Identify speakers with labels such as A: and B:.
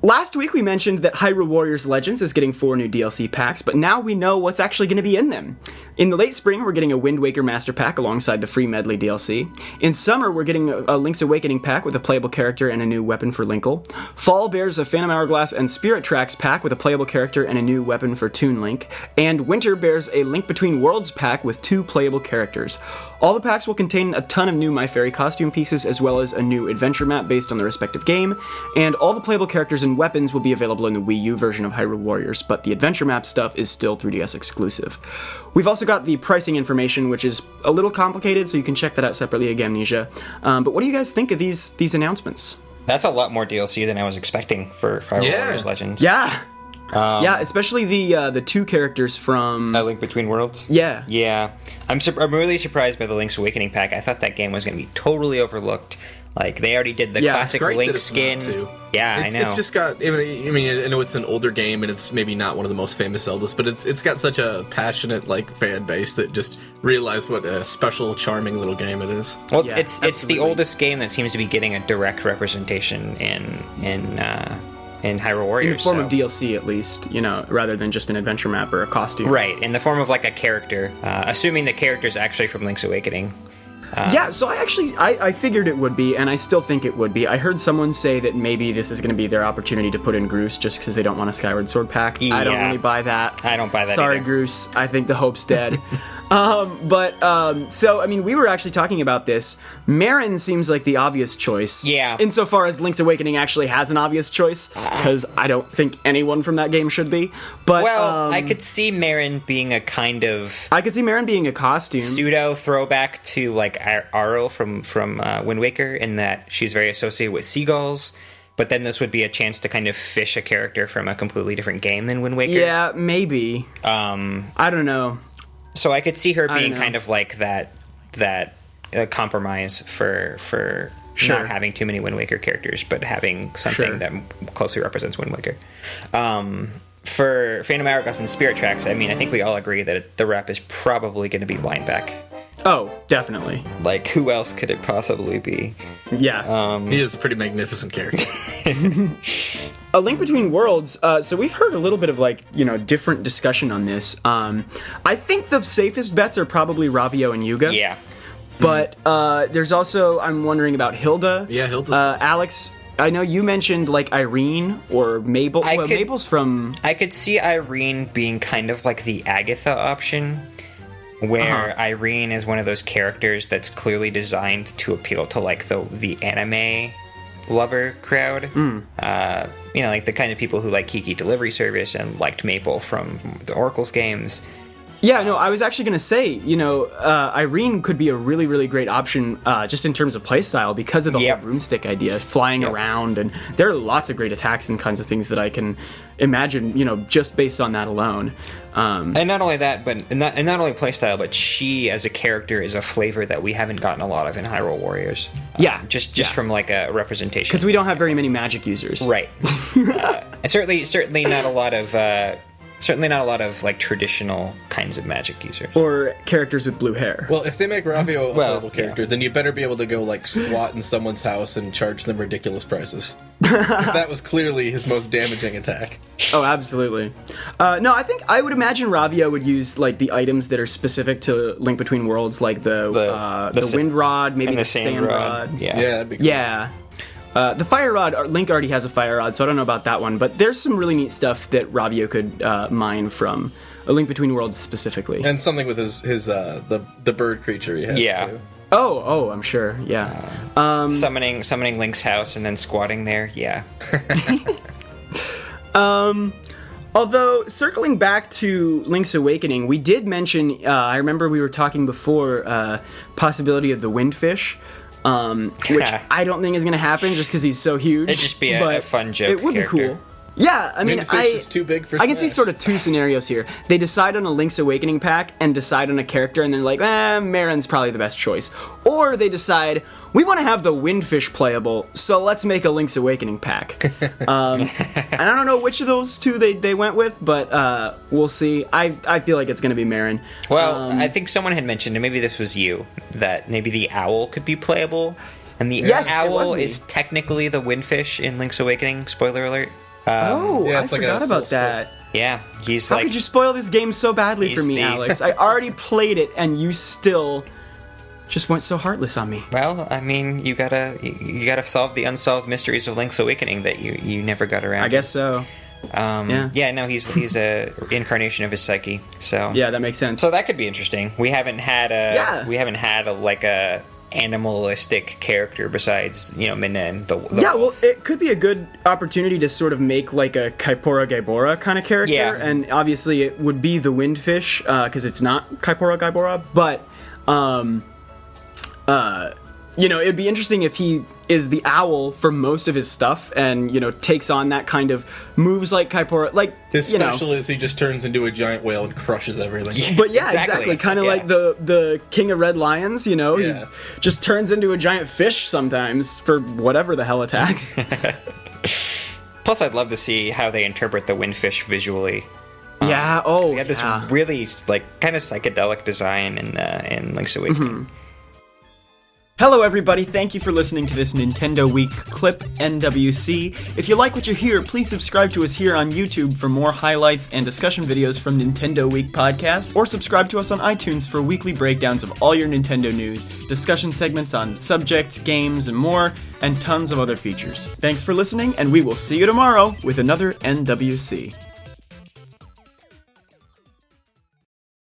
A: Last week we mentioned that Hyrule Warriors Legends is getting 4 new DLC packs, but now we know what's actually going to be in them. In the late spring, we're getting a Wind Waker Master Pack alongside the free Medley DLC. In summer, we're getting a Link's Awakening pack with a playable character and a new weapon for Linkle. Fall bears a Phantom Hourglass and Spirit Tracks pack with a playable character and a new weapon for Toon Link. And winter bears a Link Between Worlds pack with 2 playable characters. All the packs will contain a ton of new My Fairy costume pieces, as well as a new adventure map based on the respective game, and all the playable characters and weapons will be available in the Wii U version of Hyrule Warriors, but the adventure map stuff is still 3DS exclusive. We've also got the pricing information, which is a little complicated, so you can check that out separately at Gamnesia. But what do you guys think of these announcements?
B: That's a lot more DLC than I was expecting for Hyrule Warriors Legends.
A: Yeah! Especially the 2 characters from...
B: A Link Between Worlds?
A: Yeah.
B: Yeah. I'm really surprised by the Link's Awakening pack. I thought that game was going to be totally overlooked. Like, they already did the classic Link skin. I know.
C: It's just got... I mean, I know it's an older game, and it's maybe not one of the most famous Zeldas, but it's got such a passionate, fan base that just realized what a special, charming little game it is.
B: Well, yeah, it's the oldest game that seems to be getting a direct representation in Hyrule Warriors.
A: In the form of DLC, at least, rather than just an adventure map or a costume.
B: Right, in the form of, a character, assuming the character's actually from Link's Awakening.
A: So I figured it would be, and I still think it would be. I heard someone say that maybe this is going to be their opportunity to put in Groose just because they don't want a Skyward Sword pack. Yeah. I don't really buy that.
B: I don't buy that
A: Sorry,
B: either.
A: Groose. I think the hope's dead. We were actually talking about this. Marin seems like the obvious choice.
B: Yeah.
A: Insofar as Link's Awakening actually has an obvious choice, because I don't think anyone from that game should be. But
B: I could see Marin being a kind of...
A: I could see Marin being a costume.
B: Pseudo throwback to, Aro from Wind Waker, in that she's very associated with seagulls. But then this would be a chance to kind of fish a character from a completely different game than Wind Waker.
A: Yeah, maybe. I don't know.
B: So I could see her being kind of like that compromise for not having too many Wind Waker characters, but having something that closely represents Wind Waker. For Phantom Hourglass and Spirit Tracks, I think we all agree that the rep is probably going to be Linebeck.
A: Oh, definitely.
B: Who else could it possibly be?
A: Yeah.
C: He is a pretty magnificent character.
A: A Link Between Worlds, so we've heard a little bit of, different discussion on this. I think the safest bets are probably Ravio and Yuga.
B: Yeah.
A: But there's also, I'm wondering about Hilda.
C: Yeah, Hilda's
A: Alex, I know you mentioned, Irene or Mabel. Mabel's from...
B: I could see Irene being kind of like the Agatha option, where Irene is one of those characters that's clearly designed to appeal to the anime lover crowd. The kind of people who like Kiki Delivery Service and liked Maple from the Oracle's games.
A: Yeah, no, I was actually going to say, Irene could be a really, really great option just in terms of playstyle because of the whole broomstick idea, flying around, and there are lots of great attacks and kinds of things that I can imagine, just based on that alone.
B: And not only that, but not only playstyle, but she as a character is a flavor that we haven't gotten a lot of in Hyrule Warriors. Just from a representation.
A: Because we don't have very many magic users.
B: Right. Certainly not a lot of... Certainly not a lot of traditional kinds of magic users.
A: Or characters with blue hair.
C: Well, if they make Ravio a playable character, then you better be able to go squat in someone's house and charge them ridiculous prices. That was clearly his most damaging attack.
A: Oh, absolutely. No, I think I would imagine Ravio would use the items that are specific to Link Between Worlds, the wind rod, maybe the sand rod.
C: Yeah, that'd be cool.
A: Yeah. The fire rod, Link already has a fire rod, so I don't know about that one, but there's some really neat stuff that Ravio could mine from A Link Between Worlds specifically.
C: And something with his the bird creature he has too.
A: Oh, I'm sure, yeah.
B: Summoning Link's house and then squatting there, yeah.
A: Although, circling back to Link's Awakening, we did mention, I remember we were talking before, possibility of the Windfish. Which I don't think is going to happen just because he's so huge.
B: It'd just be a fun joke.
A: It would
B: character.
A: be cool. Yeah, I mean,
C: is too big for
A: I can see sort of 2 scenarios here. They decide on a Link's Awakening pack and decide on a character, and they're like, Marin's probably the best choice. Or they decide, we want to have the Windfish playable, so let's make a Link's Awakening pack. And I don't know which of those 2 they went with, but we'll see. I feel like it's going to be Marin.
B: Well, I think someone had mentioned, and maybe this was you, that maybe the owl could be playable. And the owl is technically the Windfish in Link's Awakening, spoiler alert.
C: Yeah,
A: I
C: it's like a
A: forgot about
C: soul
A: that.
B: Yeah, he's
A: How
B: like
A: could you spoil this game so badly for
B: He's
A: me,
B: the-
A: Alex? I already played it, and you still just went so heartless on me.
B: well, I mean, you gotta solve the unsolved mysteries of Link's Awakening that you never got around.
A: I guess so.
B: Yeah, no, he's a incarnation of his psyche. So
A: Yeah, that makes sense.
B: so that could be interesting. We haven't had a animalistic character besides Minna and the
A: Yeah, well,
B: wolf.
A: it could be a good opportunity to sort of make like a Kaipora Gaibora kind of character,
B: Yeah.
A: and obviously it would be the Windfish because it's not Kaipora Gaibora, but it'd be interesting if he is the owl for most of his stuff and takes on that kind of moves like Kaipora, like
C: His special is he just turns into a giant whale and crushes everything.
A: But yeah, exactly. Kind of
B: Yeah.
A: like the King of Red Lions,
C: Yeah.
A: he just turns into a giant fish sometimes for whatever the hell attacks.
B: Plus, I'd love to see how they interpret the Windfish visually.
A: Yeah.
B: He had this really kind of psychedelic design in Link's Awakening.
A: Hello, everybody. Thank you for listening to this Nintendo Week clip, NWC. If you like what you hear, please subscribe to us here on YouTube for more highlights and discussion videos from Nintendo Week podcast, or subscribe to us on iTunes for weekly breakdowns of all your Nintendo news, discussion segments on subjects, games, and more, and tons of other features. Thanks for listening, and we will see you tomorrow with another NWC.